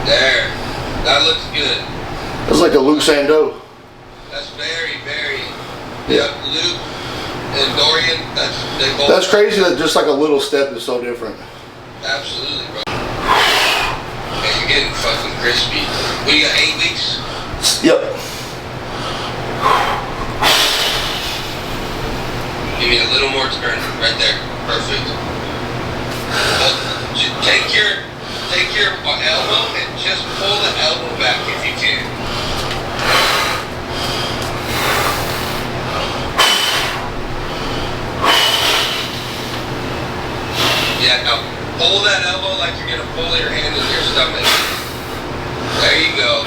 There. That looks good. That's like a Luke Sandow. That's very, very. Yeah, Luke and Dorian, they both. That's crazy that just like a little step is so different. Absolutely, bro. Man, you're getting fucking crispy. What, you got 8 weeks? Yep. Give me a little more turn. Right there. Perfect. Take your elbow and just pull the elbow back if you can. Yeah, now pull that elbow like you're gonna pull your hand in your stomach. There you go.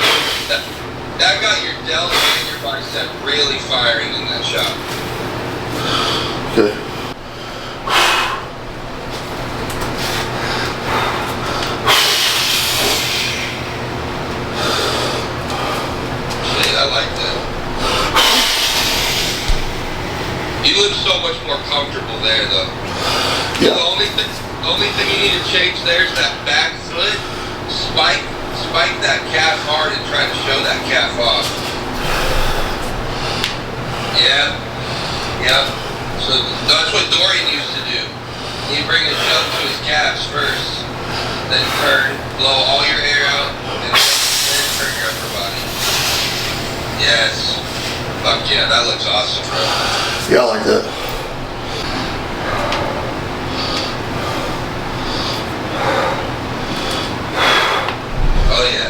That got your delts and your bicep really firing in that shot. Okay. I like that. You look so much more comfortable there, though. Yeah. The only thing you need to change there is that back foot. Spike that calf hard and try to show that calf off. Yeah. So that's what Dorian used to do. He'd bring a jump to his calves first, then turn, blow all your air out, and then turn your upper body. Yes. Fuck yeah, that looks awesome, bro. Yeah, I like that. Oh yeah.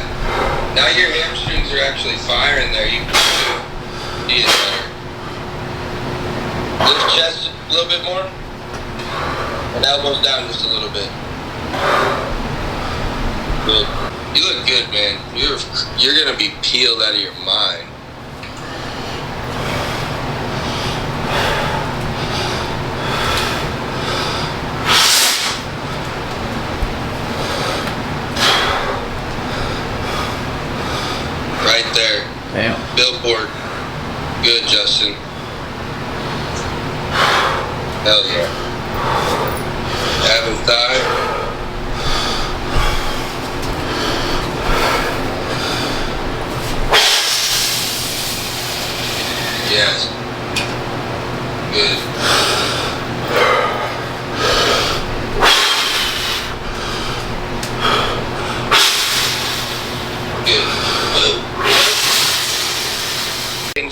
Now your hamstrings are actually firing there. You can do it better. Lift chest a little bit more. And elbows down just a little bit. Good. You look good, man. You're gonna be peeled out of your mind. Right there. Damn. Billboard. Good, Justin. Hell yeah. Having thigh. Yes. Good.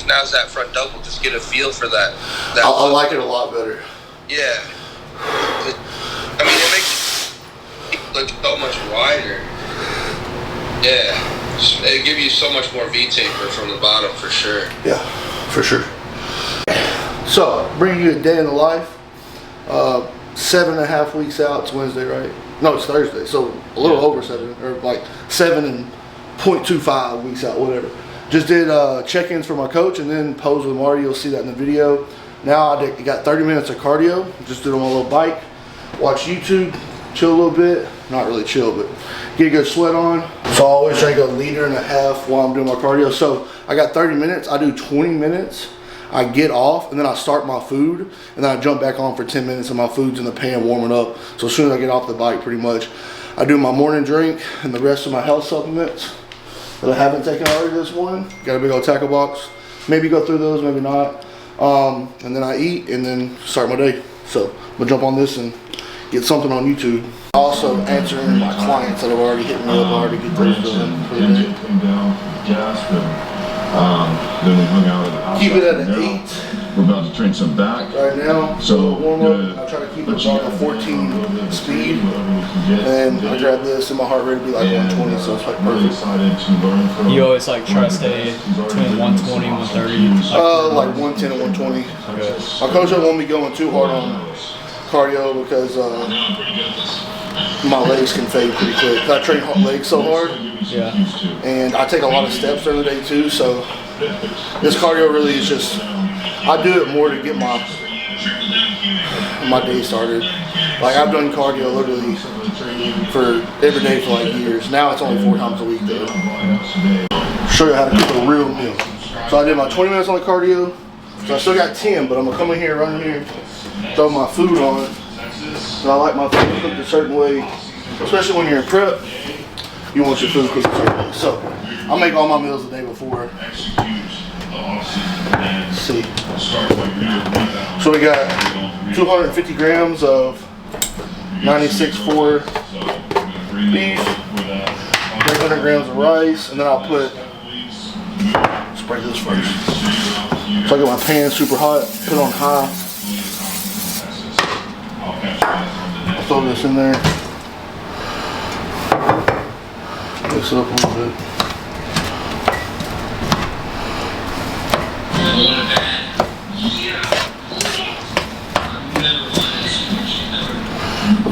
Now's that front double. Just get a feel for that. I like it a lot better. Yeah. I mean, it makes it look so much wider. Yeah. It gives you so much more V-taper from the bottom for sure. Yeah, for sure. So, bringing you a day in the life. 7.5 weeks out. It's Wednesday, right? No, it's Thursday. So a little over 7, or like 7.25 weeks out, whatever. Just did check-ins for my coach and then pose with Marty. You'll see that in the video. Now I got 30 minutes of cardio. Just did on my little bike. Watch YouTube, chill a little bit. Not really chill, but get a good sweat on. So I always try to go 1.5 liters while I'm doing my cardio. So I got 30 minutes. I do 20 minutes. I get off and then I start my food and then I jump back on for 10 minutes and my food's in the pan warming up. So as soon as I get off the bike, pretty much, I do my morning drink and the rest of my health supplements that I haven't taken already this morning. Got a big old tackle box. Maybe go through those, maybe not. And then I eat and then start my day. So I'm gonna jump on this and get something on YouTube. Also answering my clients that have already hit me up. I already get those done for the day. Then we hung out at the house. Keep it at an 8. We're about to train some back. Right now, So warm up. I try to keep it about a 14 speed. And I grab this and my heart rate will be like 120, so it's like perfect. You always like try to stay between 120 and 130? Like 110 and 120. Okay. My coach doesn't want me going too hard on cardio because my legs can fade pretty quick. I train legs so hard. Yeah. And I take a lot of steps during the day too, so this cardio really is just, I do it more to get my day started. Like I've done cardio literally for every day for like years. Now it's only 4 times a week though. Show you how to cook a real meal. So I did my 20 minutes on the cardio. So I still got 10, but I'm gonna come in here, run in here, throw my food on. And I like my food cooked a certain way, especially when you're in prep. you want your food cooked a certain way. So I make all my meals the day before. Let's see. So we got 250 grams of 96.4 beef, 300 grams of rice, and then I'll spray this first. So I get my pan super hot, put it on high. I'll throw this in there. Mix it up a little bit.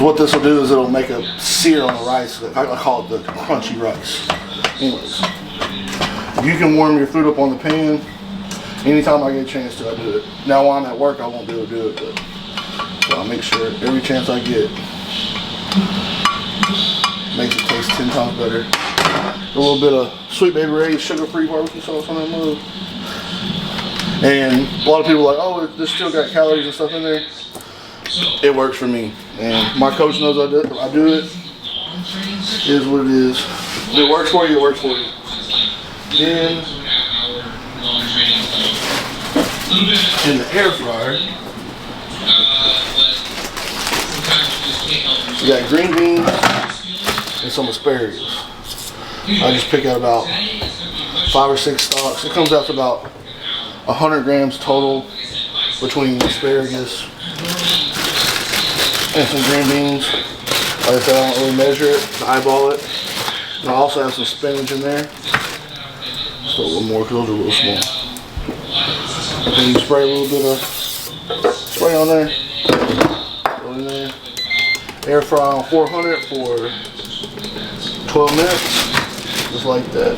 What this will do is it'll make a sear on the rice. I call it the crunchy rice. Anyways, if you can warm your food up on the pan, anytime I get a chance to, I do it. Now while I'm at work, I won't be able to do it, but so I'll make sure every chance I get. Makes it taste 10 times better. A little bit of Sweet Baby Ray's sugar-free barbecue sauce on that mug. And a lot of people are like, oh, this still got calories and stuff in there. It works for me, and my coach knows I do it. It is what it is. If it works for you, it works for you. Then in the air fryer, we got green beans and some asparagus. I just pick out about 5 or 6 stalks. It comes out to about 100 grams total between asparagus and some green beans. Like I said, I don't really measure it, I eyeball it. And I also have some spinach in there. Just a little more because those are real small. Then you spray a little bit of spray on there. Go in there. Air fry on 400 for 12 minutes. Just like that.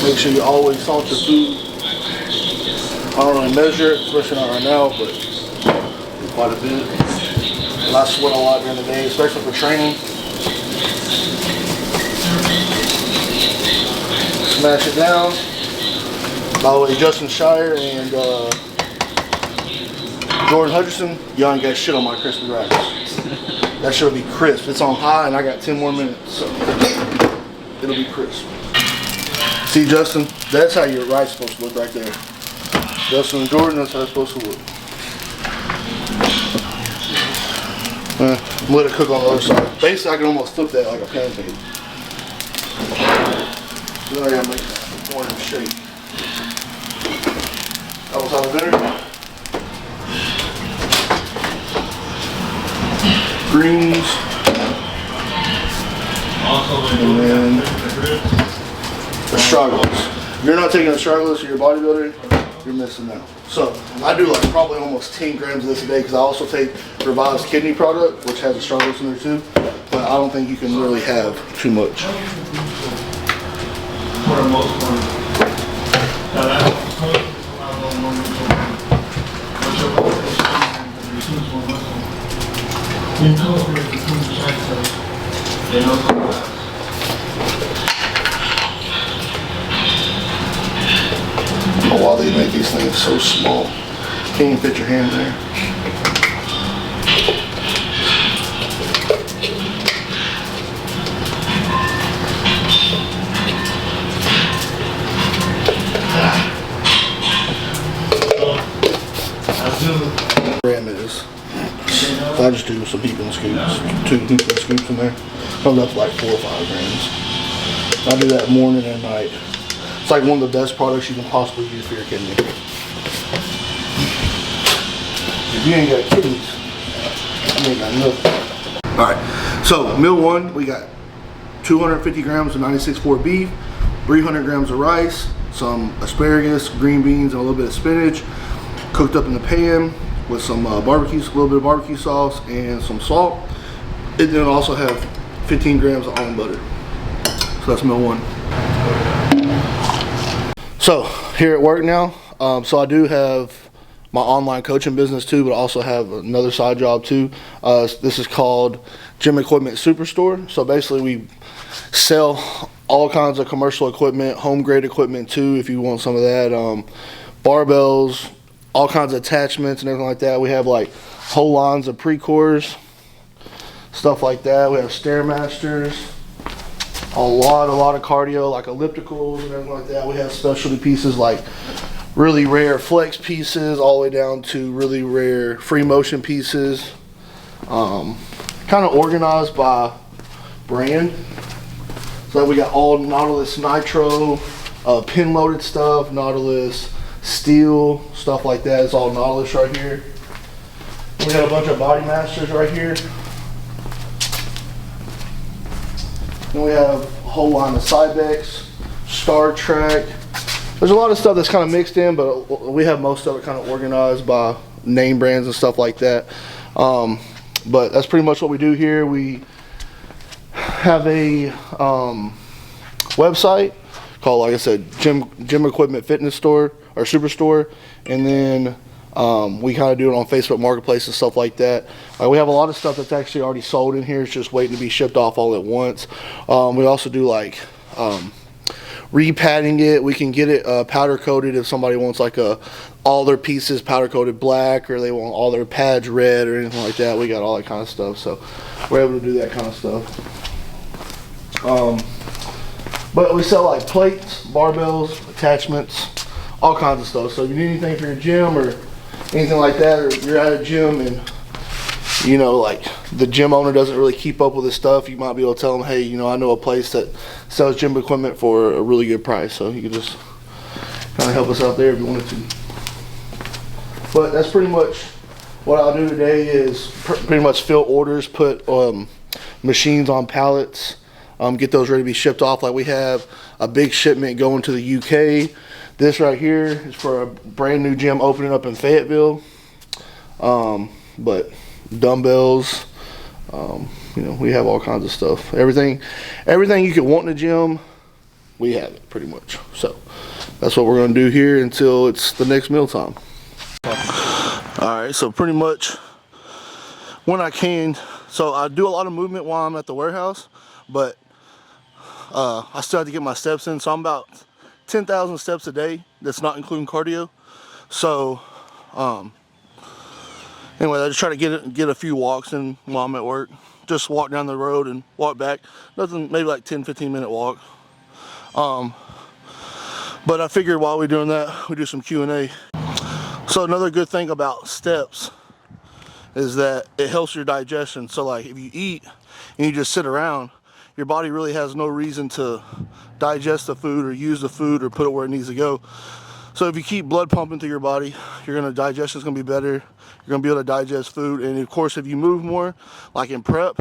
Make sure you always salt your food. I don't really measure it, especially not right now, but quite a bit. And I sweat a lot during the day, especially for training. Smash it down. By the way, Justin Shire and Jordan Hutcherson, y'all ain't got shit on my crispy rice. That shit'll be crisp. It's on high and I got 10 more minutes, so it'll be crisp. See, Justin, that's how your rice is supposed to look right there. Justin and Jordan, that's how it's supposed to look. Let it cook on the other side. Basically, I can almost flip that like a pancake. So now I gotta make that more in shape. Apple cider vinegar. Greens. And then astragalus. If you're not taking astragalus or you're a bodybuilder, you're missing out. So I do like probably almost 10 grams of this a day because I also take Revive's kidney product, which has astragalus in there too. But I don't think you can really have too much. For the most part. Oh, wow, they make these things so small. Can't even fit your hand there. Gram is. I just do some heaping scoops, 2 heaping scoops in there. Comes up to like 4 or 5 grams. I do that morning and night. It's like one of the best products you can possibly use for your kidney. If you ain't got kidneys, you ain't got nothing. Alright, so meal 1, we got 250 grams of 96.4 beef, 300 grams of rice, some asparagus, green beans, and a little bit of spinach, cooked up in the pan with some a little bit of barbecue sauce and some salt. And then also have 15 grams of almond butter. So that's meal 1. So here at work now, so I do have my online coaching business too, but I also have another side job too. This is called Gym Equipment Superstore. So basically we sell all kinds of commercial equipment, home grade equipment too, if you want some of that. Barbells, all kinds of attachments and everything like that. We have like whole lines of pre-cores, stuff like that. We have Stairmasters, a lot of cardio, like ellipticals and everything like that. We have specialty pieces like really rare flex pieces all the way down to really rare free motion pieces. Kind of organized by brand. So we got all Nautilus Nitro, pin loaded stuff, Nautilus Steel, stuff like that. It's all Nautilus right here. We got a bunch of Body Masters right here. Then we have a whole line of Cybex, Star Trek. There's a lot of stuff that's kind of mixed in, but we have most of it kind of organized by name brands and stuff like that. But that's pretty much what we do here. We have a website called, like I said, Gym Equipment Fitness Store or Superstore, and then we kind of do it on Facebook Marketplace and stuff like that. We have a lot of stuff that's actually already sold in here. It's just waiting to be shipped off all at once. We also do like repadding it. We can get it powder coated if somebody wants like all their pieces powder coated black, or they want all their pads red or anything like that. We got all that kind of stuff, so we're able to do that kind of stuff. But we sell like plates, barbells, attachments, all kinds of stuff. So if you need anything for your gym or anything like that, or you're at a gym and you know, like the gym owner doesn't really keep up with his stuff, you might be able to tell them, hey, you know, I know a place that sells gym equipment for a really good price. So you can just kind of help us out there if you wanted to. But that's pretty much what I'll do today is pretty much fill orders, put machines on pallets, get those ready to be shipped off. Like we have a big shipment going to the UK. This right here is for a brand new gym opening up in Fayetteville. But dumbbells, you know, we have all kinds of stuff. Everything you could want in a gym, we have it pretty much. So that's what we're going to do here until it's the next meal time. All right, so pretty much when I can, so I do a lot of movement while I'm at the warehouse, but I still have to get my steps in. So I'm about 10,000 steps a day. That's not including cardio. So anyway, I just try to get a few walks in while I'm at work. Just walk down the road and walk back. Nothing, maybe like 10-15 minute walk. But I figured while we're doing that, we do some Q&A. So another good thing about steps is that it helps your digestion. So like if you eat and you just sit around, your body really has no reason to digest the food or use the food or put it where it needs to go. So if you keep blood pumping through your body, digestion's gonna be better. You're gonna be able to digest food. And of course, if you move more, like in prep,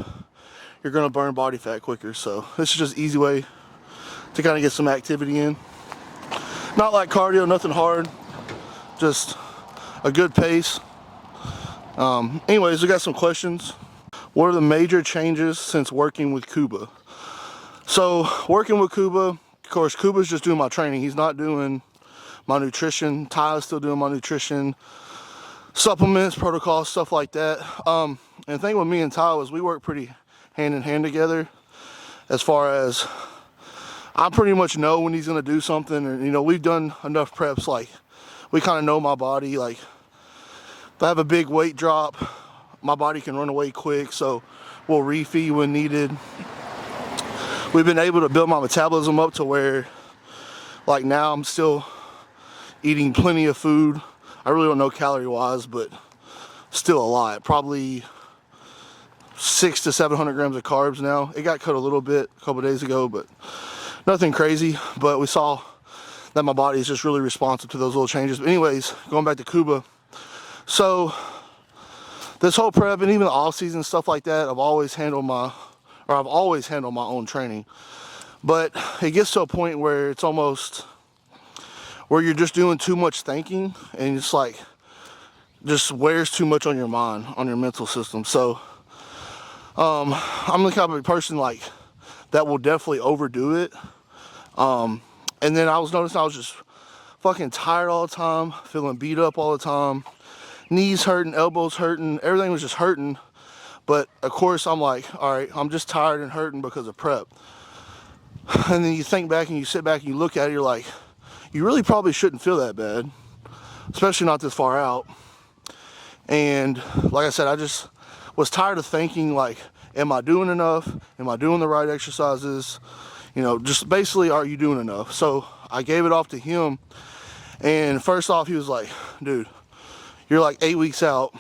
you're gonna burn body fat quicker. So this is just an easy way to kind of get some activity in. Not like cardio, nothing hard, just a good pace. Anyways, we got some questions. What are the major changes since working with Kuba? So working with Kuba, of course, Kuba's just doing my training. He's not doing my nutrition. Ty's still doing my nutrition, supplements, protocols, stuff like that. And the thing with me and Ty was we work pretty hand in hand together, as far as I pretty much know when he's gonna do something. And you know, we've done enough preps, like we kind of know my body. Like if I have a big weight drop, my body can run away quick, so we'll refeed when needed. We've been able to build my metabolism up to where, like now I'm still eating plenty of food. I really don't know calorie wise, but still a lot. Probably 600 to 700 grams of carbs now. It got cut a little bit a couple days ago, but nothing crazy. But we saw that my body is just really responsive to those little changes. But anyways, going back to Kuba. So this whole prep and even the off season stuff like that, I've always handled my own training. But it gets to a point where it's almost where you're just doing too much thinking, and it's like just wears too much on your mind, on your mental system. So I'm the kind of person like that will definitely overdo it. And then I was noticing I was just fucking tired all the time, feeling beat up all the time, knees hurting, elbows hurting, everything was just hurting. But of course I'm like, all right, I'm just tired and hurting because of prep. And then you think back and you sit back and you look at it, you're like, you really probably shouldn't feel that bad. especially not this far out. And like I said, I just was tired of thinking like, am I doing enough? Am I doing the right exercises? You know, just basically, are you doing enough? So I gave it off to him. And first off, he was like, dude, you're like 8 weeks out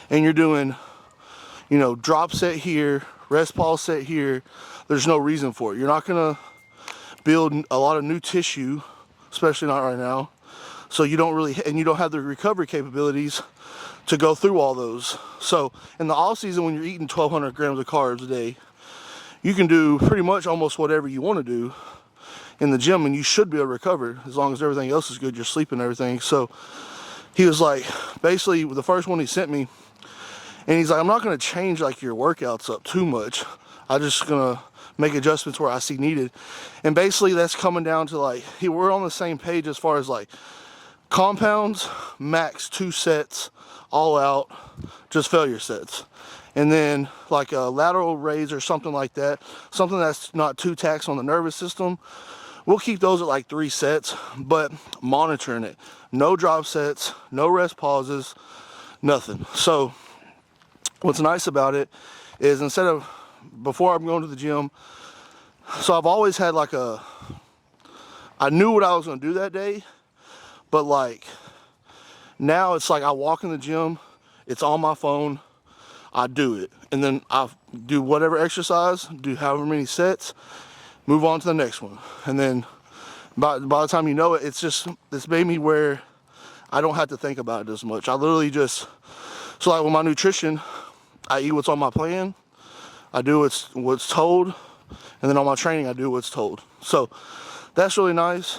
and you're doing, you know, drop set here, rest pause set here. There's no reason for it. You're not gonna build a lot of new tissue, especially not right now. So you don't really, and you don't have the recovery capabilities to go through all those. So in the off season, when you're eating 1,200 grams of carbs a day, you can do pretty much almost whatever you want to do in the gym, and you should be able to recover as long as everything else is good, you're sleeping and everything. So he was like, basically the first one he sent me, and he's like, I'm not going to change like your workouts up too much. I'm just going to make adjustments where I see needed. And basically that's coming down to like, we're on the same page as far as like compounds, max 2 sets, all out, just failure sets. And then like a lateral raise or something like that, something that's not too taxed on the nervous system, we'll keep those at like 3 sets, but monitoring it. No drop sets, no rest pauses, nothing. So what's nice about it is instead of, before I'm going to the gym, so I've always had like I knew what I was going to do that day, but like now it's like I walk in the gym, it's on my phone, I do it, and then I do whatever exercise, do however many sets, move on to the next one. And then by the time you know it, it's made me where I don't have to think about it as much. I literally just, so like with my nutrition, I eat what's on my plan, I do what's told, and then on my training I do what's told. So that's really nice.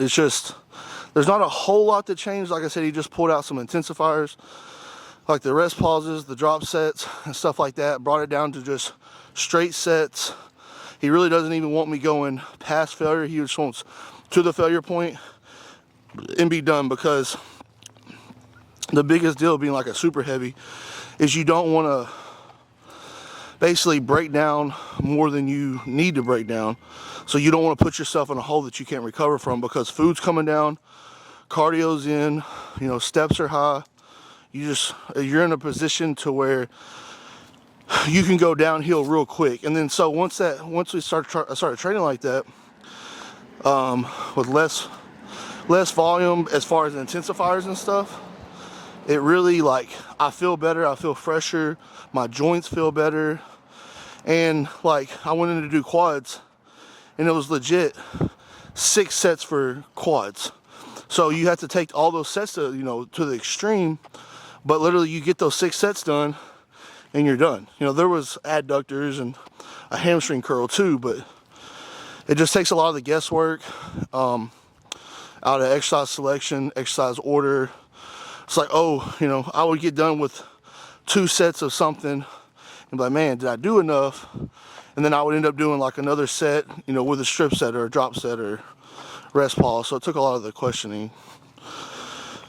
It's just, there's not a whole lot that changed. Like I said, he just pulled out some intensifiers, like the rest pauses, the drop sets, and stuff like that. Brought it down to just straight sets. He really doesn't even want me going past failure. He just wants to the failure point and be done, because the biggest deal being like a super heavy is you don't want to basically break down more than you need to break down. So you don't want to put yourself in a hole that you can't recover from, because food's coming down, cardio's in, you know, steps are high. You're in a position to where you can go downhill real quick. And then so once we started training like that, with less volume as far as intensifiers and stuff, it really, like, I feel better, I feel fresher, my joints feel better. And like I went in to do quads, and it was legit 6 sets for quads. So you have to take all those sets to the extreme, but literally you get those 6 sets done and you're done. You know, there was adductors and a hamstring curl too, but it just takes a lot of the guesswork out of exercise selection, exercise order. It's like, oh, you know, I would get done with 2 sets of something and be like, man, did I do enough? And then I would end up doing like another set, you know, with a strip set or a drop set or rest pause. So it took a lot of the questioning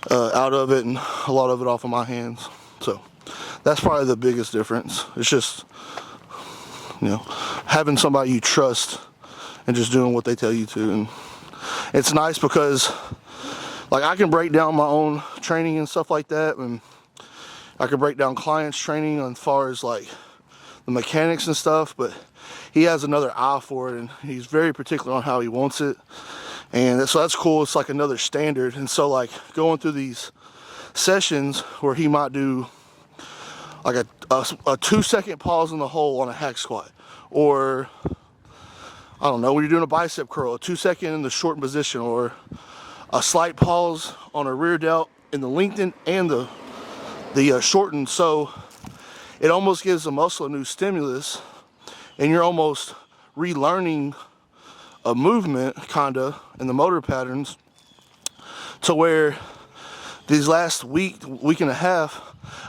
out of it, and a lot of it off of my hands. So that's probably the biggest difference. It's just, you know, having somebody you trust and just doing what they tell you to. And it's nice because like I can break down my own training and stuff like that, and I can break down clients' training as far as like the mechanics and stuff, but he has another eye for it, and he's very particular on how he wants it. And so that's cool. It's like another standard. And so like going through these sessions where he might do like a 2-second pause in the hole on a hack squat, or I don't know, when you're doing a bicep curl, a 2-second in the shortened position, or a slight pause on a rear delt in the lengthened and the shortened. So it almost gives the muscle a new stimulus, and you're almost relearning a movement kinda in the motor patterns, to where these last week and a half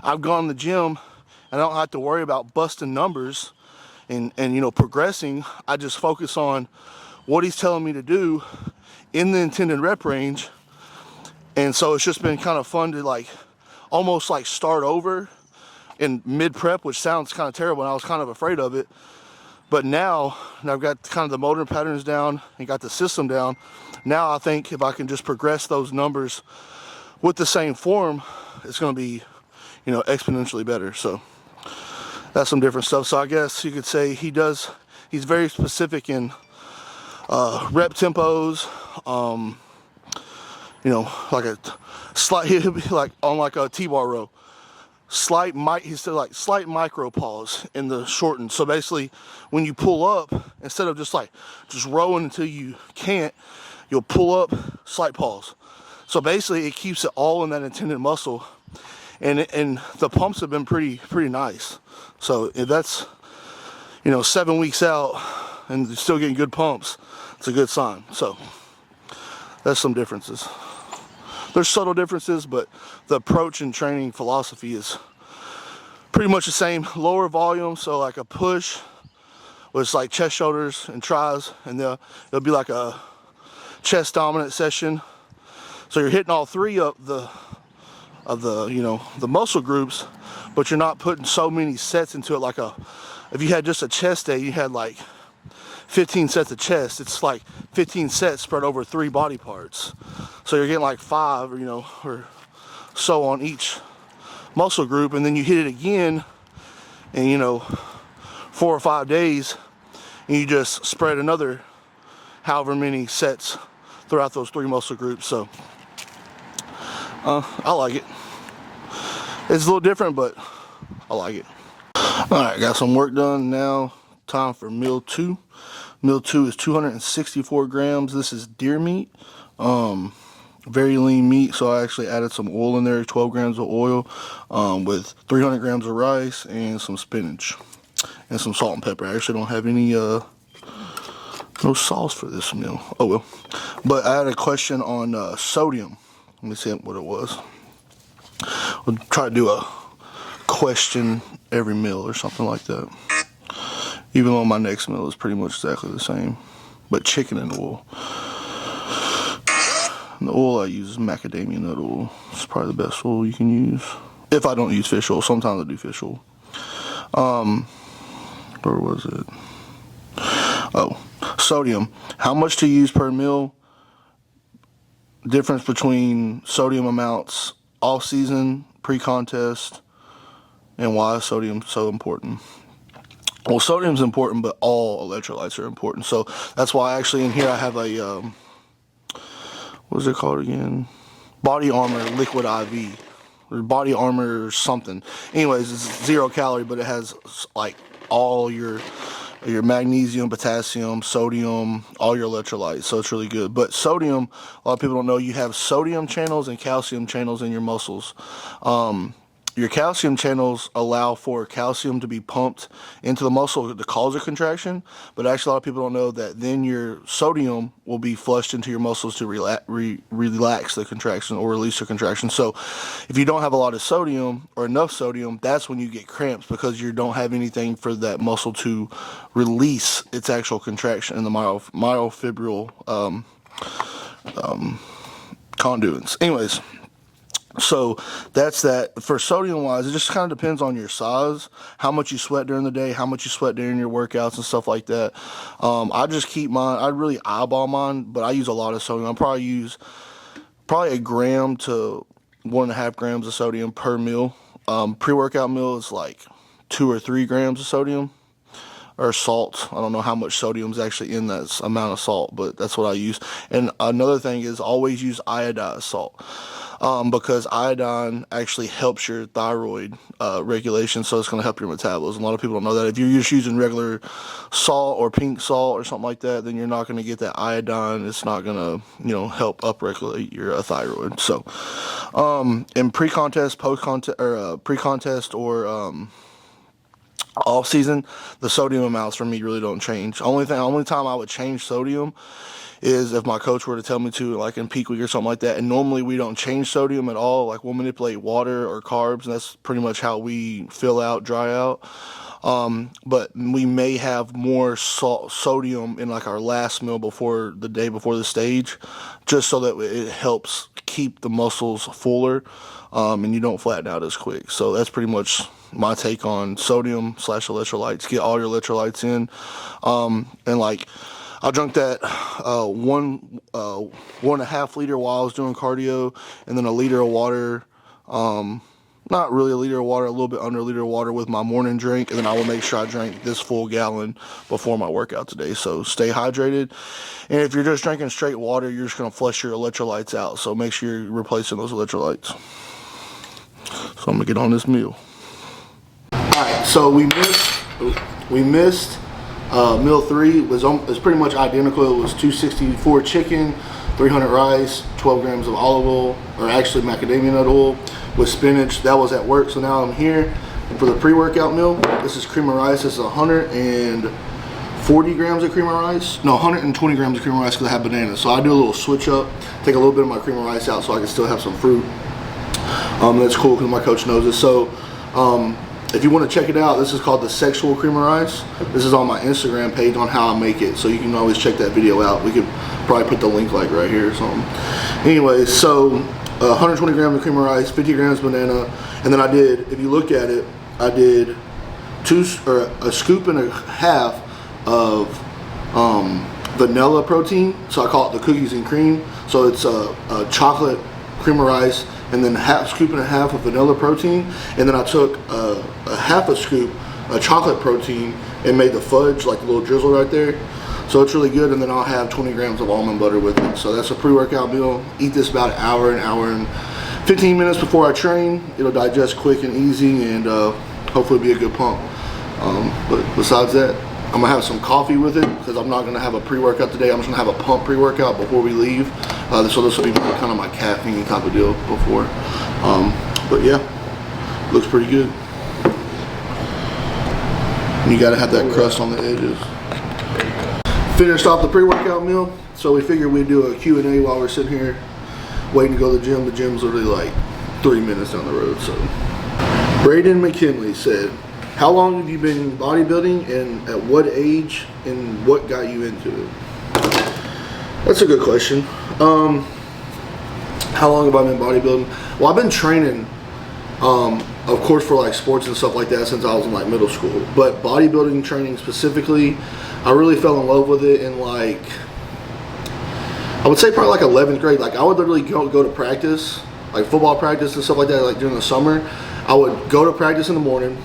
I've gone to the gym and I don't have to worry about busting numbers and you know, progressing. I just focus on what he's telling me to do in the intended rep range. And so it's just been kind of fun to like almost like start over in mid prep, which sounds kind of terrible and I was kind of afraid of it. But now I've got kind of the motor patterns down and got the system down. Now I think if I can just progress those numbers with the same form, it's going to be, you know, exponentially better. So that's some different stuff. So I guess you could say he's very specific in rep tempos, you know, like a slight, he'll be like on like a T-bar row. He said like slight micro pause in the shortened. So basically when you pull up, instead of just rowing until you can't, you'll pull up, slight pause. So basically it keeps it all in that intended muscle. And the pumps have been pretty nice. So if that's, you know, 7 weeks out and you're still getting good pumps, it's a good sign. So that's some differences. There's subtle differences, but the approach and training philosophy is pretty much the same. Lower volume, so like a push was like chest, shoulders, and tries, and there'll be like a chest dominant session. So you're hitting all three of the you know, the muscle groups, but you're not putting so many sets into it. If you had just a chest day, you had like 15 sets of chest. It's like 15 sets spread over 3 body parts. So you're getting like 5, or, you know, or so on each muscle group, and then you hit it again in, you know, 4 or 5 days, and you just spread another however many sets throughout those 3 muscle groups. So I like it. It's a little different, but I like it. Alright, got some work done. Now time for meal 2. Meal 2 is 264 grams. This is deer meat. Very lean meat, so I actually added some oil in there, 12 grams of oil, with 300 grams of rice and some spinach and some salt and pepper. I actually don't have any no sauce for this meal. Oh well. But I had a question on sodium. Let me see what it was. We'll try to do a question every meal or something like that. Even though my next meal is pretty much exactly the same, but chicken and oil. And the oil I use is macadamia nut oil. It's probably the best oil you can use. If I don't use fish oil, sometimes I do fish oil. Where was it? Oh, sodium. How much to use per meal? Difference between sodium amounts off season, pre-contest, and why is sodium so important? Well, sodium's important, but all electrolytes are important. So that's why actually in here I have a, what is it called again? Body Armor Liquid IV. Or Body Armor something. Anyways, it's 0 calorie, but it has like all your magnesium, potassium, sodium, all your electrolytes. So it's really good. But sodium, a lot of people don't know, you have sodium channels and calcium channels in your muscles. Your calcium channels allow for calcium to be pumped into the muscle to cause a contraction, but actually a lot of people don't know that then your sodium will be flushed into your muscles to relax the contraction or release the contraction. So if you don't have a lot of sodium or enough sodium, that's when you get cramps, because you don't have anything for that muscle to release its actual contraction in the myofibril conduits. Anyways, so that's that. For sodium wise, it just kind of depends on your size, how much you sweat during the day, how much you sweat during your workouts and stuff like that. I just keep mine, I really eyeball mine, but I use a lot of sodium. I probably use a gram to 1.5 grams of sodium per meal. Pre-workout meal is like 2 or 3 grams of sodium. Or salt. I don't know how much sodium is actually in that amount of salt, but that's what I use. And another thing is always use iodized salt, because iodine actually helps your thyroid regulation, so it's going to help your metabolism. A lot of people don't know that. If you're just using regular salt or pink salt or something like that, then you're not going to get that iodine. It's not going to, you know, help upregulate your thyroid. So in pre-contest, post-contest, or pre-contest, or off season, the sodium amounts for me really don't change. Only time I would change sodium is if my coach were to tell me to, like in peak week or something like that. And normally we don't change sodium at all. Like we'll manipulate water or carbs, and that's pretty much how we fill out, dry out. But we may have more sodium in like our last meal before the day before the stage, just so that it helps keep the muscles fuller, and you don't flatten out as quick. So that's pretty much my take on sodium / electrolytes. Get all your electrolytes in, and like I drank that 1.5 liter while I was doing cardio, and then a liter of water. Not really a liter of water, a little bit under a liter of water with my morning drink, and then I will make sure I drank this full gallon before my workout today. So stay hydrated, and if you're just drinking straight water, you're just going to flush your electrolytes out. So make sure you're replacing those electrolytes. So I'm going to get on this meal. Alright, so we missed meal 3. It was pretty much identical. It was 264 chicken, 300 rice, 12 grams of olive oil, or actually macadamia nut oil, with spinach. That was at work. So now I'm here for the pre-workout meal. This is cream of rice. This is 140 grams of cream of rice. No, 120 grams of cream of rice because I have bananas. So I do a little switch up, take a little bit of my cream of rice out so I can still have some fruit. That's cool because my coach knows it. So if you want to check it out, this is called the Sexual Cream of Rice. This is on my Instagram page on how I make it. So you can always check that video out. We could probably put the link like right here or something. Anyway, so 120 grams of cream of rice, 50 grams banana, and then I did, if you look at it, I did a scoop and a half of vanilla protein. So I call it the cookies and cream. So it's a chocolate cream of rice, and then a scoop and a half of vanilla protein, and then I took a half a scoop of chocolate protein and made the fudge, like the little drizzle right there. So it's really good, and then I'll have 20 grams of almond butter with it. So that's a pre-workout meal. Eat this about an hour and 15 minutes before I train. It'll digest quick and easy, and hopefully be a good pump. But besides that, I'm gonna have some coffee with it because I'm not gonna have a pre-workout today. I'm just gonna have a pump pre-workout before we leave. So this will be kind of my caffeine type of deal before. But yeah, looks pretty good. And you gotta have that crust on the edges. Finished off the pre-workout meal, so we figured we'd do a Q&A while we're sitting here waiting to go to the gym. The gym's literally like 3 minutes down the road. So Braden McKinley said, how long have you been bodybuilding, and at what age, and what got you into it? That's a good question. How long have I been bodybuilding? Well, I've been training, of course, for like sports and stuff like that since I was in like middle school. But bodybuilding training specifically, I really fell in love with it in like, I would say probably like 11th grade. Like I would literally go to practice, like football practice and stuff like that, like during the summer. I would go to practice in the morning.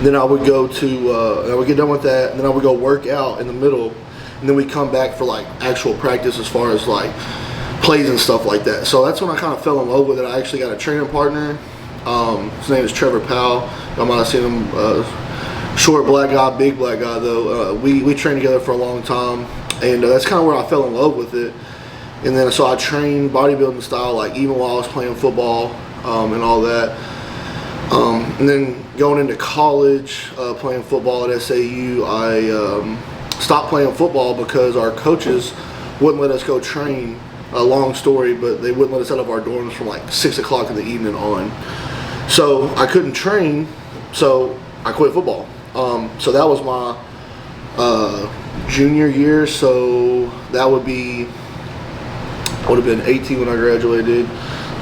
Then I would go to, I would get done with that, and then I would go work out in the middle, and then we'd come back for like actual practice as far as like plays and stuff like that. So that's when I kind of fell in love with it. I actually got a training partner. His name is Trevor Powell. I might have seen him, short black guy, big black guy though. We trained together for a long time, and that's kind of where I fell in love with it. And then so I trained bodybuilding style, like even while I was playing football and all that. And then going into college, playing football at SAU, I stopped playing football because our coaches wouldn't let us go train. A long story, but they wouldn't let us out of our dorms from like 6 o'clock in the evening on. So I couldn't train, so I quit football. So that was my junior year, so that would have been 18 when I graduated,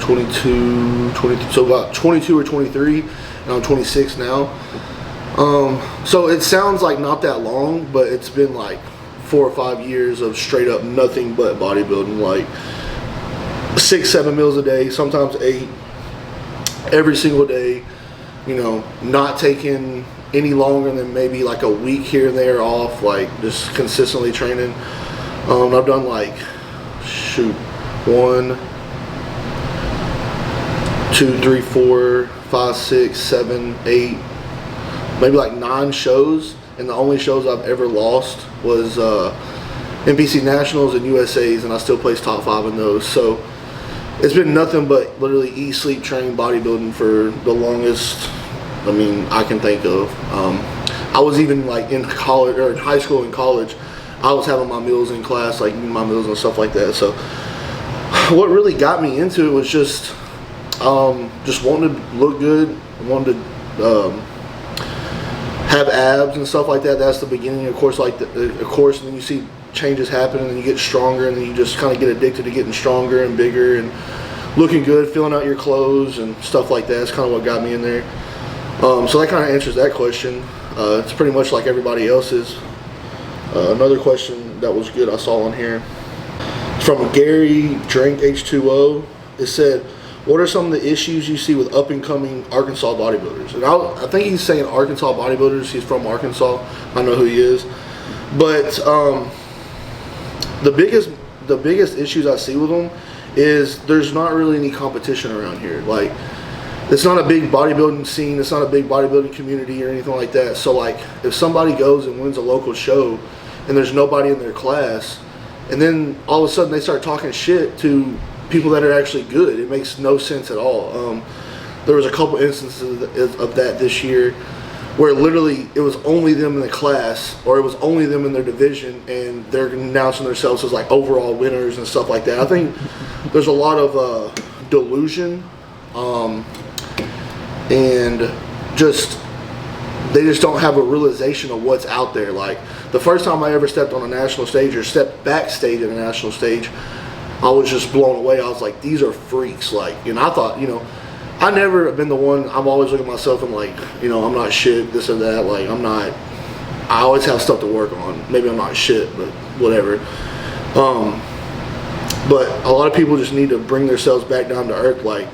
22, so about 22 or 23, and I'm 26 now. So it sounds like not that long, but it's been like 4 or 5 years of straight up nothing but bodybuilding, like 6-7 meals a day, sometimes 8, every single day, you know, not taking any longer than maybe like a week here and there off, like just consistently training. I've done like, 1, 2, 3, 4, 5, 6, 7, 8, maybe like 9 shows, and the only shows I've ever lost was NPC Nationals and USA's, and I still placed top 5 in those. So it's been nothing but literally eat, sleep, train, bodybuilding for the longest, I mean, I can think of. I was even like in college, or in high school and college, I was having my meals in class, like my meals and stuff like that. So what really got me into it was just wanting to look good, wanting to have abs and stuff like that. That's the beginning, of course. Like, of course, and then you see changes happen, and then you get stronger, and then you just kind of get addicted to getting stronger and bigger and looking good, filling out your clothes and stuff like that. That's kind of what got me in there. So that kind of answers that question. It's pretty much like everybody else's. Another question that was good I saw on here from Gary Drink H2O. It said, what are some of the issues you see with up and coming Arkansas bodybuilders? And I think he's saying Arkansas bodybuilders. He's from Arkansas. I know who he is. But the biggest issues I see with them is there's not really any competition around here. Like, it's not a big bodybuilding scene. It's not a big bodybuilding community or anything like that. So like, if somebody goes and wins a local show and there's nobody in their class, and then all of a sudden they start talking shit to people that are actually good, it makes no sense at all. There was a couple instances of that this year where literally it was only them in the class, or it was only them in their division, and they're announcing themselves as like overall winners and stuff like that. I think there's a lot of delusion, and they just don't have a realization of what's out there. Like, the first time I ever stepped on a national stage or stepped backstage at a national stage, I was just blown away. I was like, these are freaks. Like, and I thought, I never have been the one. I'm always looking at myself and like, I'm not shit, this or that. Like, I always have stuff to work on. Maybe I'm not shit, but whatever. But a lot of people just need to bring themselves back down to earth. Like,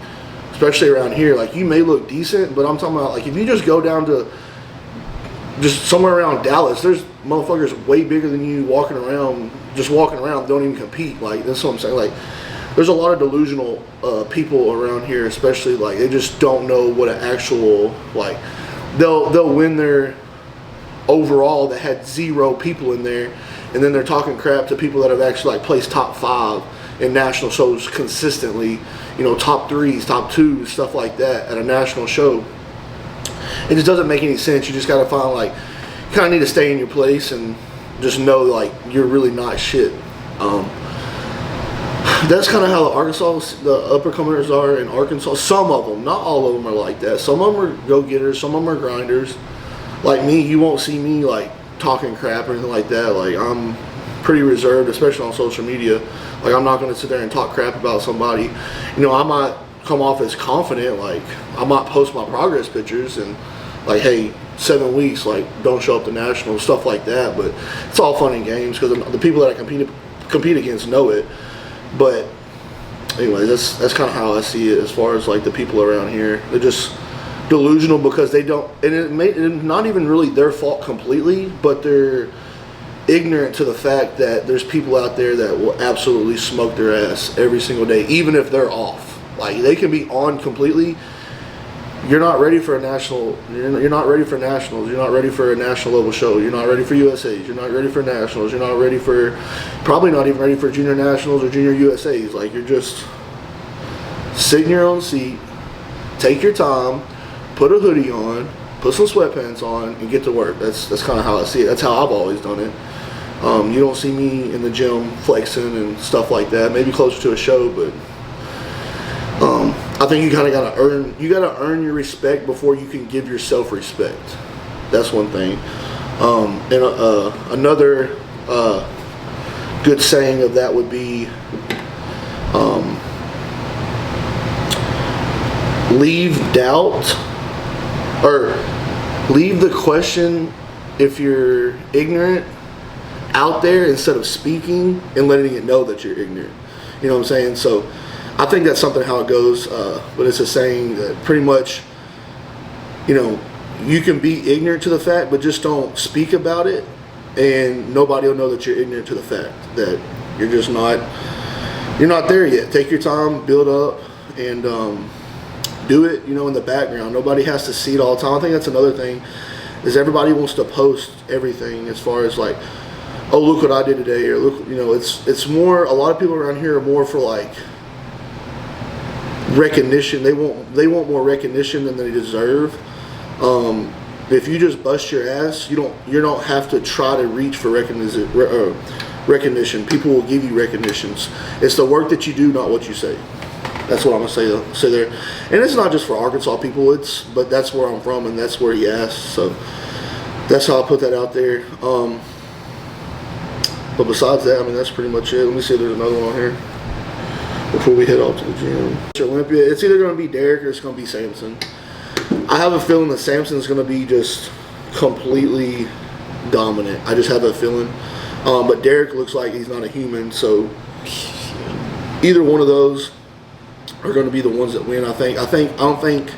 especially around here, like, you may look decent, but I'm talking about, like, if you just go down to just somewhere around Dallas, there's motherfuckers way bigger than you walking around, don't even compete. Like, that's what I'm saying. Like, there's a lot of delusional people around here, especially, like, they just don't know what an actual, like, they'll win their overall that had 0 people in there, and then they're talking crap to people that have actually, like, placed top 5 in national shows consistently, top 3s, top 2s, stuff like that at a national show. It just doesn't make any sense. You just got to find, like, you kind of need to stay in your place and just know, like, you're really not shit. That's kind of how the uppercomers are in Arkansas. Some of them, not all of them are like that. Some of them are go-getters, some of them are grinders. Like me, you won't see me, like, talking crap or anything like that. Like, I'm pretty reserved, especially on social media. Like, I'm not going to sit there and talk crap about somebody. I might come off as confident. Like, I might post my progress pictures and, like, hey, 7 weeks, like, don't show up to nationals, stuff like that. But it's all fun and games because the people that I compete against know it. But anyway, that's kind of how I see it as far as, like, the people around here. They're just delusional because they don't, and it's not even really their fault completely, but they're ignorant to the fact that there's people out there that will absolutely smoke their ass every single day, even if they're off. Like, they can be on completely. You're not ready for a national. You're not ready for nationals. You're not ready for a national level show. You're not ready for USAs. You're not ready for nationals. You're not ready for, probably not even ready for junior nationals or junior USAs. Like, you're just sit in your own seat, take your time, put a hoodie on, put some sweatpants on, and get to work. That's kind of how I see it. That's how I've always done it. You don't see me in the gym flexing and stuff like that. Maybe closer to a show, but I think you kind of gotta earn your respect before you can give yourself respect. That's one thing. And another good saying of that would be, leave doubt, or leave the question, if you're ignorant, out there instead of speaking and letting it know that you're ignorant. You know what I'm saying? So I think that's something how it goes, but it's a saying that pretty much, you can be ignorant to the fact, but just don't speak about it, and nobody will know that you're ignorant to the fact that you're not there yet. Take your time, build up, and do it, in the background. Nobody has to see it all the time. I think that's another thing, is everybody wants to post everything as far as, like, oh, look what I did today, or look, it's more, a lot of people around here are more for, like, recognition. They want more recognition than they deserve. If you just bust your ass, you don't have to try to reach for recognition. People will give you recognitions. It's the work that you do, not what you say. That's what I'm gonna say there. And it's not just for Arkansas people. But that's where I'm from, and that's where he asked. So that's how I put that out there. But besides that, I mean, that's pretty much it. Let me see if there's another one on here before we head off to the gym. Olympia, it's either going to be Derek or it's going to be Samson. I have a feeling that Samson's going to be just completely dominant. I just have a feeling. But Derek looks like he's not a human, so either one of those are going to be the ones that win. I don't think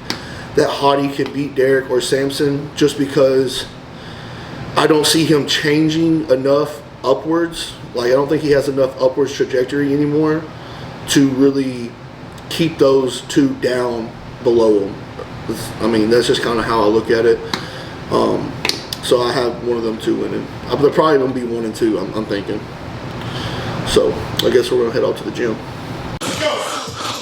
that Hottie can beat Derek or Samson, just because I don't see him changing enough upwards. Like, I don't think he has enough upwards trajectory anymore to really keep those two down below him. I mean, that's just kind of how I look at it. So I have one of them two winning. They're probably going to be 1 and 2, I'm thinking. So I guess we're going to head out to the gym.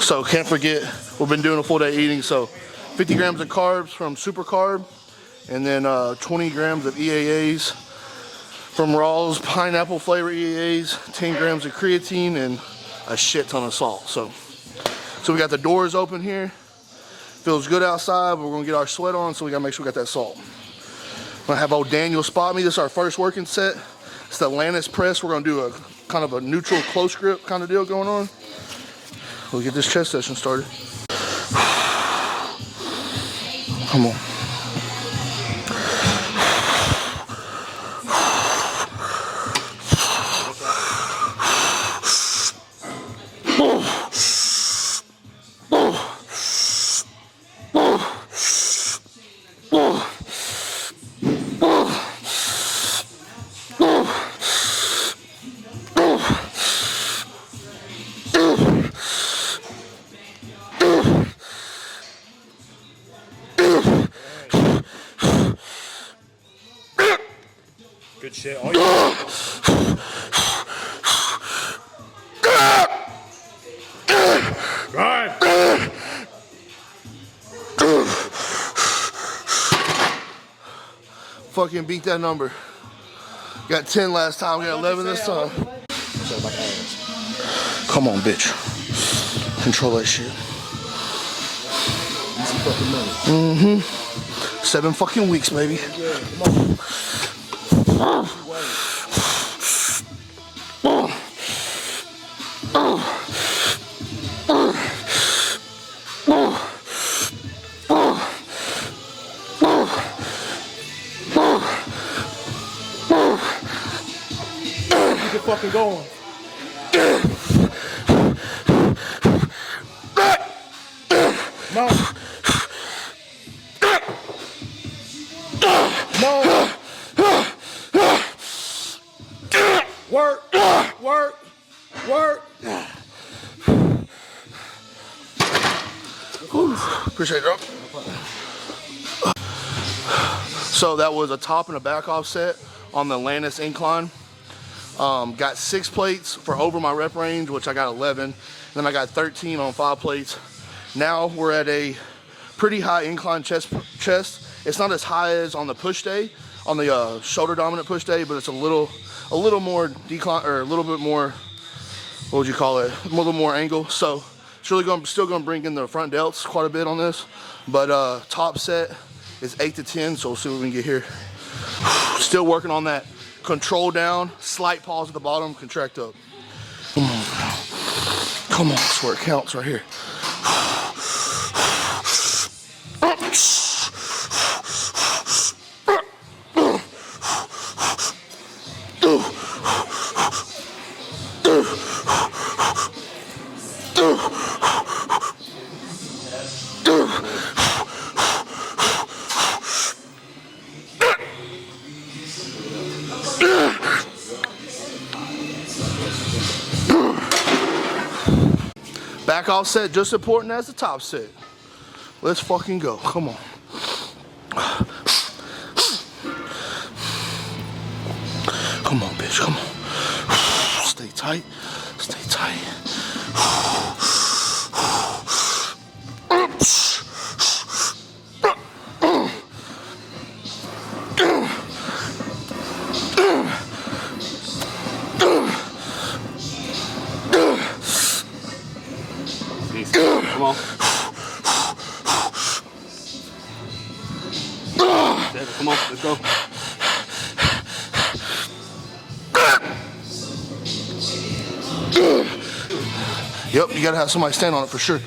So can't forget, we've been doing a full day eating. So 50 grams of carbs from Super Carb, and then 20 grams of EAAs from Raw's pineapple flavor EAAs, 10 grams of creatine, and a shit ton of salt. So we got the doors open here. Feels good outside, but we're gonna get our sweat on, so we gotta make sure we got that salt. I'm gonna have old Daniel spot me. This is our first working set. It's the Atlantis press. We're gonna do a kind of a neutral close grip kind of deal going on. We'll get this chest session started. Come on. Good shit. Oh, yeah. Right. Fucking beat that number. Got 10 last time, we got 11 this time. Come on, bitch. Control that shit. 7 fucking weeks, baby. Keep it fucking going. Come on. Work, work, work. Appreciate it, bro. So that was a top and a back offset on the Atlantis incline. Got 6 plates for over my rep range, which I got 11. Then I got 13 on 5 plates. Now we're at a pretty high incline chest. It's not as high as on the push day, on the shoulder dominant push day, but it's a little more decline, or a little bit more, what would you call it? A little more angle. So it's really still gonna bring in the front delts quite a bit on this. But top set is 8 to 10, so we'll see what we can get here. Still working on that. Control down, slight pause at the bottom, contract up. Come on. Come on, that's where it counts right here. Back off set just as important as the top set. Let's fucking go. Come on. Come on, bitch. Come on. Stay tight. Stay tight. Come on. Come on, let's go. Yep, you gotta have somebody stand on it for sure.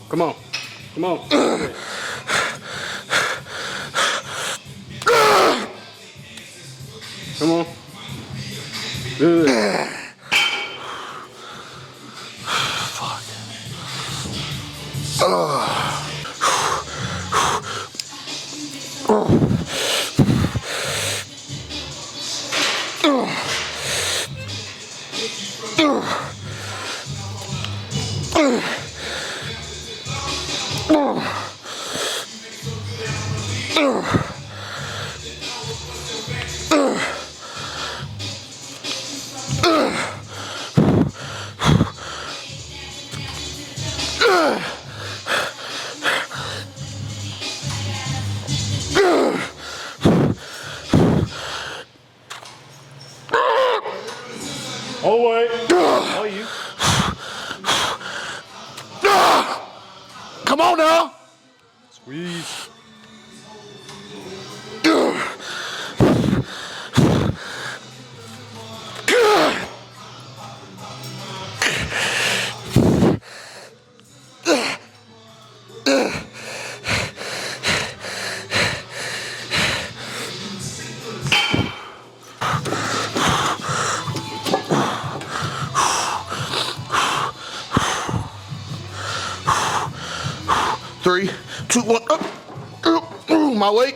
Come on. Come on. Come on. Good. Fuck. Oh, wait. Oh, you. Come on now. Squeeze. Three, two, one, up. My weight.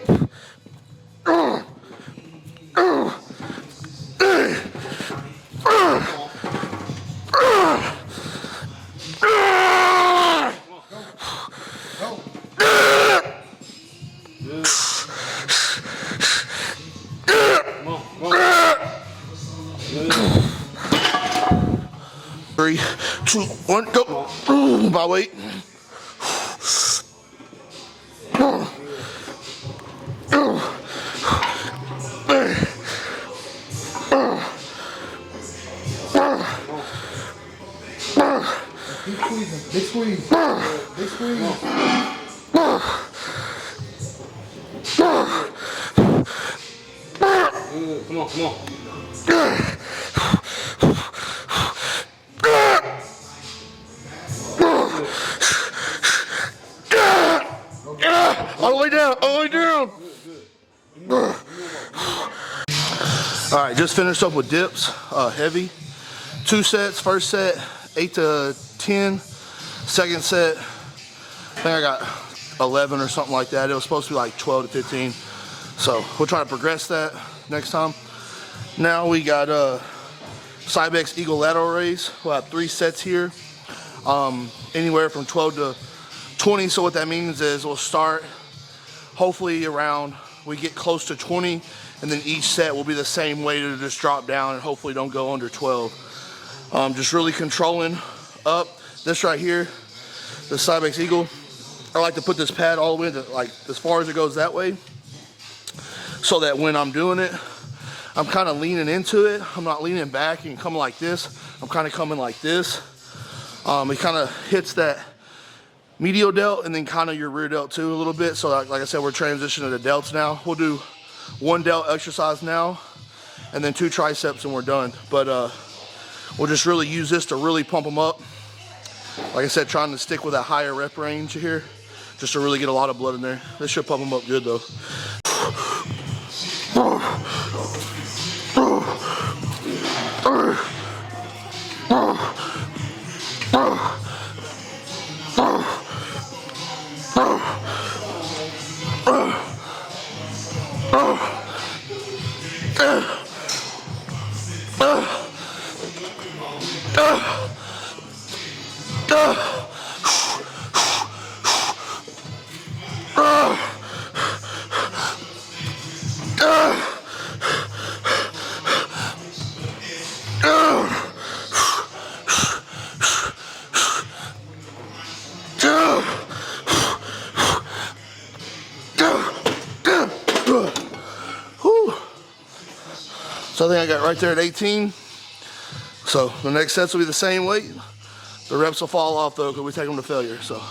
Three, two, one, go. My weight. Big squeeze. Big squeeze. Come on, come on. All the way down, all the way down. All right, just finished up with dips, heavy. 2 sets, first set, 8 to 10. Second set, I think I got 11 or something like that. It was supposed to be like 12 to 15. So we'll try to progress that next time. Now we got Cybex Eagle lateral raise. We'll have 3 sets here, anywhere from 12 to 20. So what that means is we'll start hopefully around, we get close to 20, and then each set will be the same way to just drop down and hopefully don't go under 12. Just really controlling up. This right here, the Cybex Eagle, I like to put this pad all the way to, like, as far as it goes that way, so that when I'm doing it, I'm kind of leaning into it. I'm not leaning back and coming like this. I'm kind of coming like this. It kind of hits that medial delt and then kind of your rear delt too a little bit. So like I said, we're transitioning to delts now. We'll do 1 delt exercise now and then 2 triceps and we're done. But we'll just really use this to really pump them up. Like I said, trying to stick with that higher rep range here just to really get a lot of blood in there. This should pump them up good though. So I think I got right there at 18. So the next sets will be the same weight. The reps will fall off though because we take them to failure. So.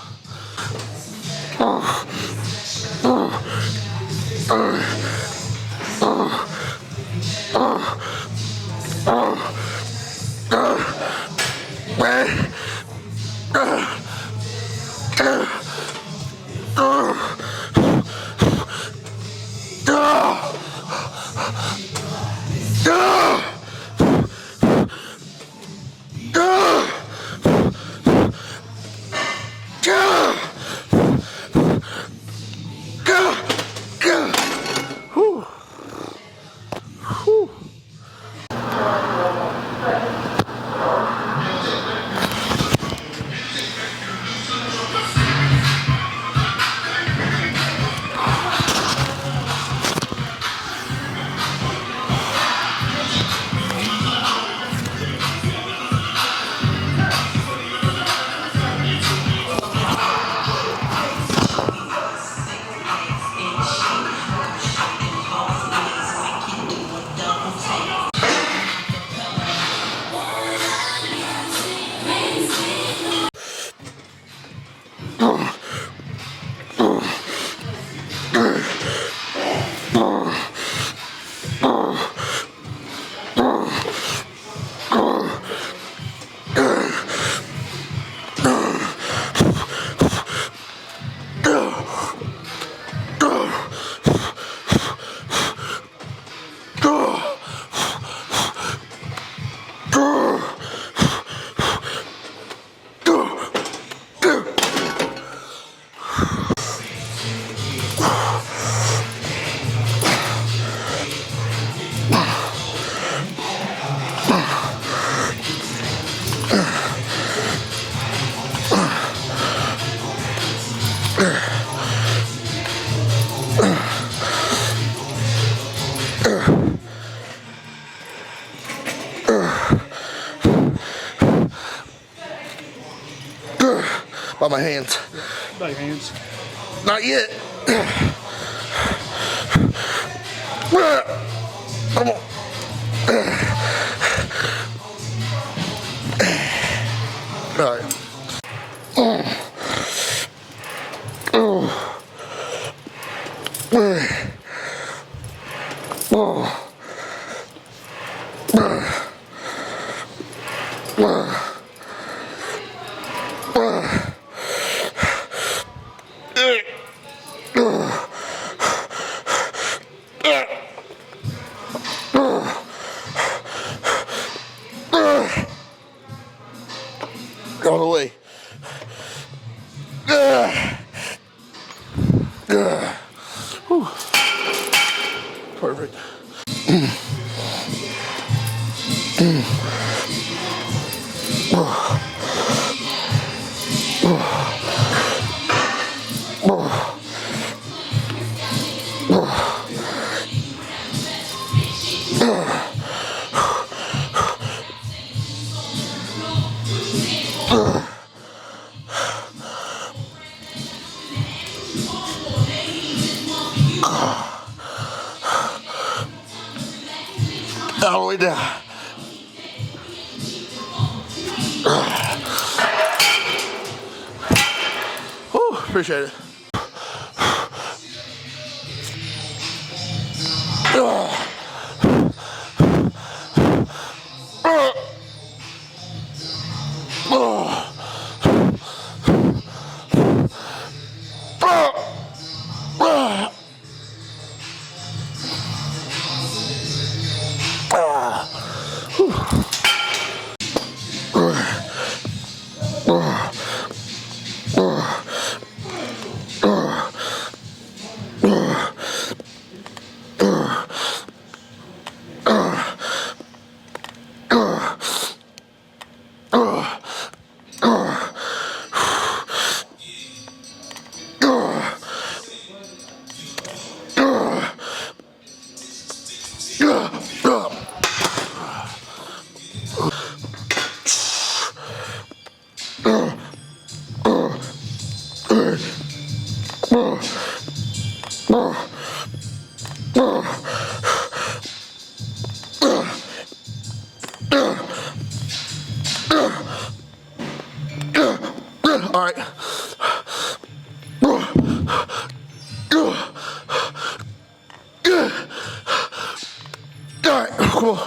By my hands. By your hands. Not yet. Come on. All right. All the way. Whew. Perfect. All the way down. Whew, appreciate it. All right. All right, come on.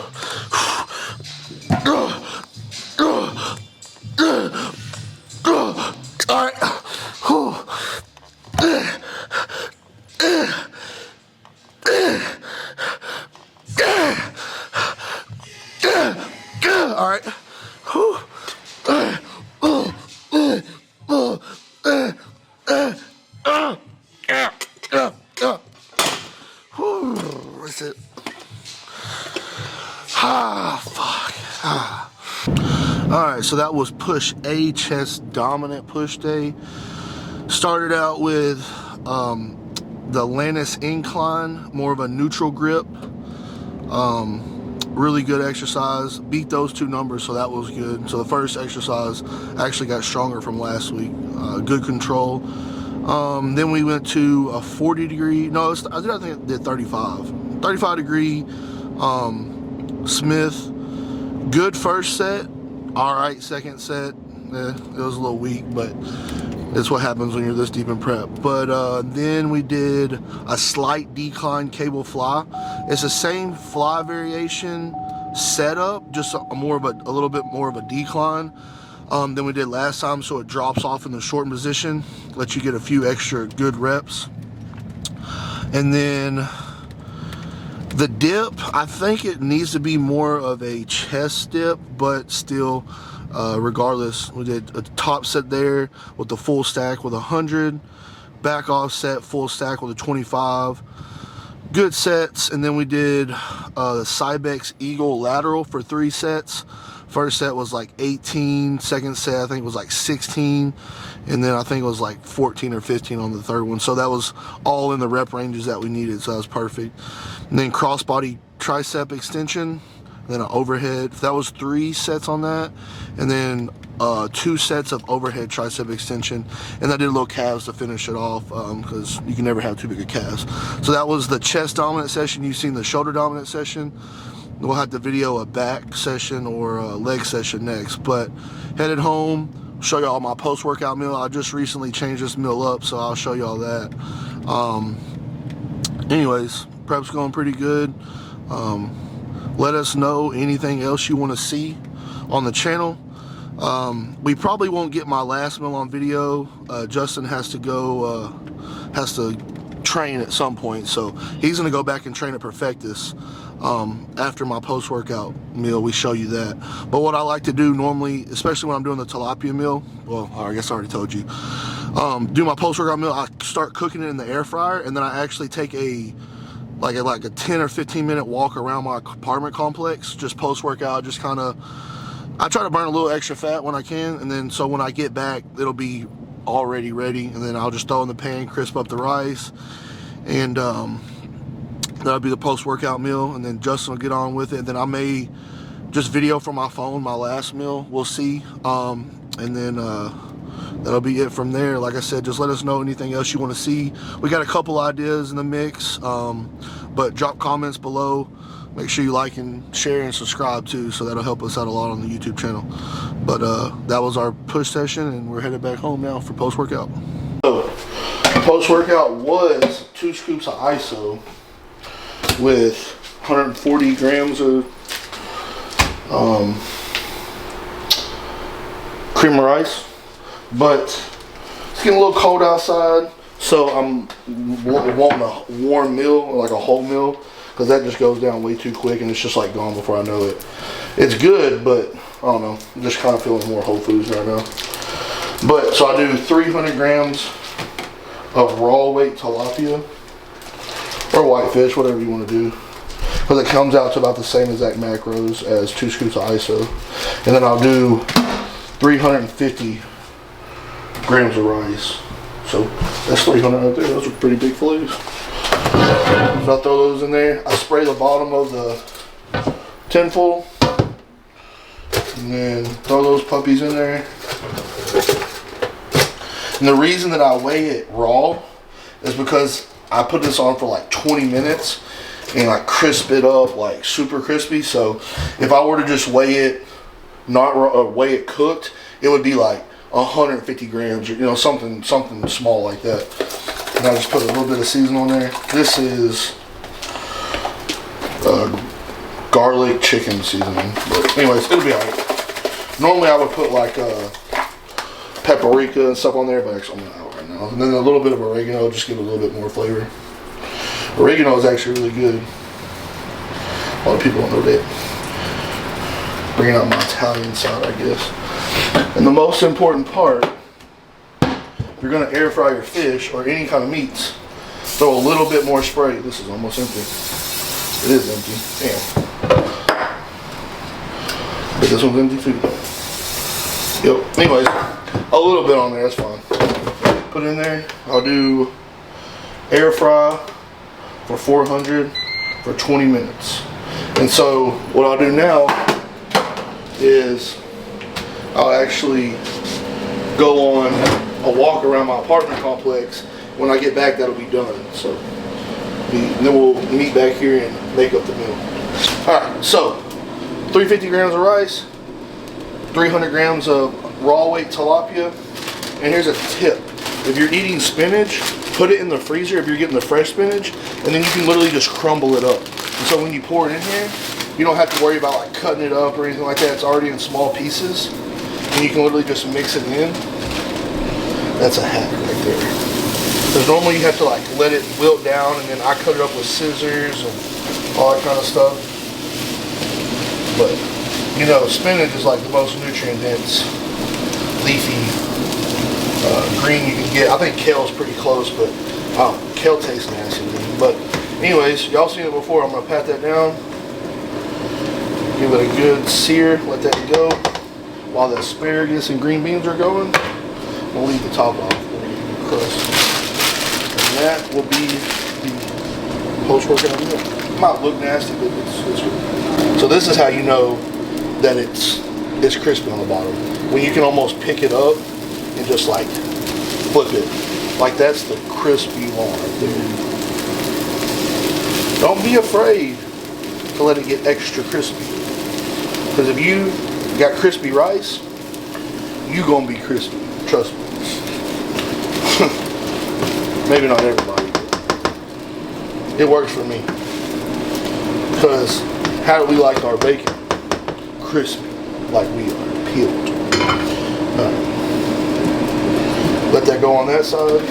All right. All right. That's it. Fuck. Alright, so that was push A, chest dominant push day. Started out with the Lannis incline, more of a neutral grip. Really good exercise. Beat those two numbers, so that was good. So the first exercise actually got stronger from last week. Good control. Then we went to a 40 degree, no, I think I did 35. 35 degree Smith. Good first set. Alright, second set. It was a little weak, but it's what happens when you're this deep in prep. But then we did a slight decline cable fly. It's the same fly variation setup, just a little bit more of a decline than we did last time, so it drops off in the short position, lets you get a few extra good reps. And then the dip, I think it needs to be more of a chest dip, but still, regardless, we did a top set there with the full stack with 100, back off set, full stack with a 25. Good sets. And then we did the Cybex Eagle lateral for 3 sets. First set was like 18, second set I think was like 16, and then I think it was like 14 or 15 on the third one. So that was all in the rep ranges that we needed, so that was perfect. And then crossbody tricep extension, then an overhead. That was 3 sets on that, and then 2 sets of overhead tricep extension, and I did a little calves to finish it off, because you can never have too big of calves. So that was the chest dominant session. You've seen the shoulder dominant session. We'll have to video a back session or a leg session next. But headed home, show y'all my post-workout meal. I just recently changed this meal up, so I'll show y'all that. Anyways, prep's going pretty good. Let us know anything else you want to see on the channel. We probably won't get my last meal on video. Justin has to go, has to train at some point, so he's gonna go back and train at Perfectus. After my post-workout meal, we show you that. But what I like to do normally, especially when I'm doing the tilapia meal, well, I guess I already told you, do my post-workout meal, I start cooking it in the air fryer, and then I actually take a 10 or 15 minute walk around my apartment complex, just post-workout, just kind of, I try to burn a little extra fat when I can, and then so when I get back, it'll be already ready, and then I'll just throw in the pan, crisp up the rice, and that'll be the post-workout meal, and then Justin will get on with it. And then I may just video from my phone my last meal, we'll see, and then that'll be it from there. Like I said, just let us know anything else you want to see. We got a couple ideas in the mix, but drop comments below. Make sure you like and share and subscribe too, so that'll help us out a lot on the YouTube channel. But that was our push session, and we're headed back home now for post-workout. So post-workout was 2 scoops of ISO with 140 grams of cream of rice, but it's getting a little cold outside, so I'm wanting a warm meal, like a whole meal, because that just goes down way too quick and it's just like gone before I know it. It's good, but I don't know. I'm just kind of feeling more Whole Foods right now. But so I do 300 grams of raw weight tilapia or whitefish, whatever you want to do, because it comes out to about the same exact macros as 2 scoops of ISO. And then I'll do 350 grams of rice. So that's 300 right there. Those are pretty big fillets. So I'll throw those in there. I spray the bottom of the tin foil. And then throw those puppies in there. And the reason that I weigh it raw is because I put this on for like 20 minutes and I crisp it up like super crispy. So if I were to just weigh it not raw, or weigh it cooked, it would be like 150 grams, or you know, something small like that. And I just put a little bit of seasoning on there. This is garlic chicken seasoning. But anyways, it'll be alright. Normally I would put like paprika and stuff on there, but actually I'm not out right now. And then a little bit of oregano, just give it a little bit more flavor. Oregano is actually really good. A lot of people don't know that. Bringing out my Italian side, I guess. And the most important part, if you're gonna air fry your fish or any kind of meats, throw a little bit more spray. This is almost empty. It is empty. Damn. But this one's empty too. Yep. Anyways, a little bit on there, that's fine. Put it in there. I'll do air fry for 400 for 20 minutes. And so what I'll do now is I'll actually go on a walk around my apartment complex. When I get back, that'll be done. So then we'll meet back here and make up the meal. Alright, so 350 grams of rice, 300 grams of raw weight tilapia. And here's a tip. If you're eating spinach, put it in the freezer if you're getting the fresh spinach, and then you can literally just crumble it up. And so when you pour it in here, you don't have to worry about like cutting it up or anything like that. It's already in small pieces. And you can literally just mix it in. That's a hack right there. Because normally you have to like let it wilt down, and then I cut it up with scissors and all that kind of stuff. But, you know, spinach is like the most nutrient dense, leafy green you can get. I think kale's pretty close, but kale tastes nasty. But anyways, y'all seen it before. I'm gonna pat that down. Give it a good sear, let that go. While the asparagus and green beans are going, we'll leave the top off. We'll leave the crust. And that will be the post-workout meal. It might look nasty, but it's good. So this is how you know that it's crispy on the bottom. When you can almost pick it up and just like flip it. Like that's the crispy you want right there. Don't be afraid to let it get extra crispy. Because if you got crispy rice, you gonna be crispy. Trust me. Maybe not everybody, but it works for me. Because how do we like our bacon? Crispy, like we are, peeled. Let that go on that side.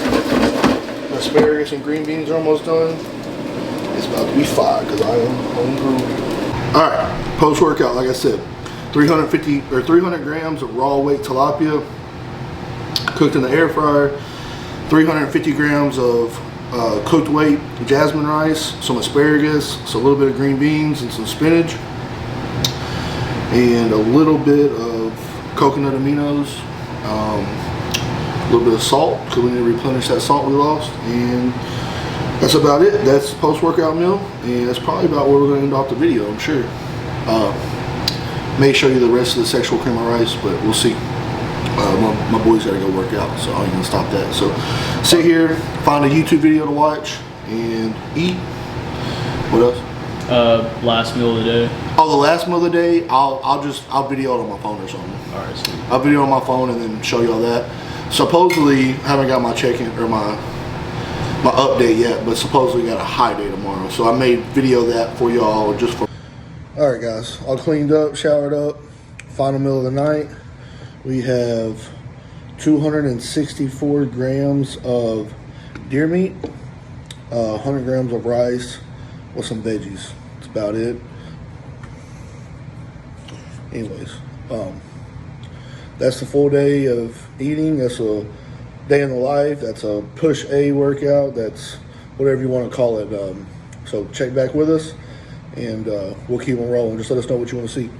The asparagus and green beans are almost done. It's about to be fire because I am hungry. All right, post-workout, like I said, 300 grams of raw weight tilapia cooked in the air fryer, 350 grams of cooked weight jasmine rice, some asparagus, so a little bit of green beans and some spinach, and a little bit of coconut aminos, a little bit of salt because we need to replenish that salt we lost, and that's about it. That's the post-workout meal, and that's probably about where we're going to end off the video, I'm sure. May show you the rest of the sexual cream of rice, but we'll see. My boys got to go work out, so I'm going to stop that. So sit here, find a YouTube video to watch, and eat. What else? Last meal of the day. Oh, the last meal of the day, I'll video it on my phone or something. All right, sweet. I'll video it on my phone and then show y'all that. Supposedly, I haven't got my check-in or my update yet, but supposedly got a high day tomorrow. So I may video that for y'all just for. All right, guys, all cleaned up, showered up. Final meal of the night. We have 264 grams of deer meat, 100 grams of rice with some veggies. That's about it. anyways, that's the full day of eating. That's a day in the life. That's a push A workout. That's whatever you want to call it. So check back with us, and we'll keep on rolling. Just let us know what you want to see.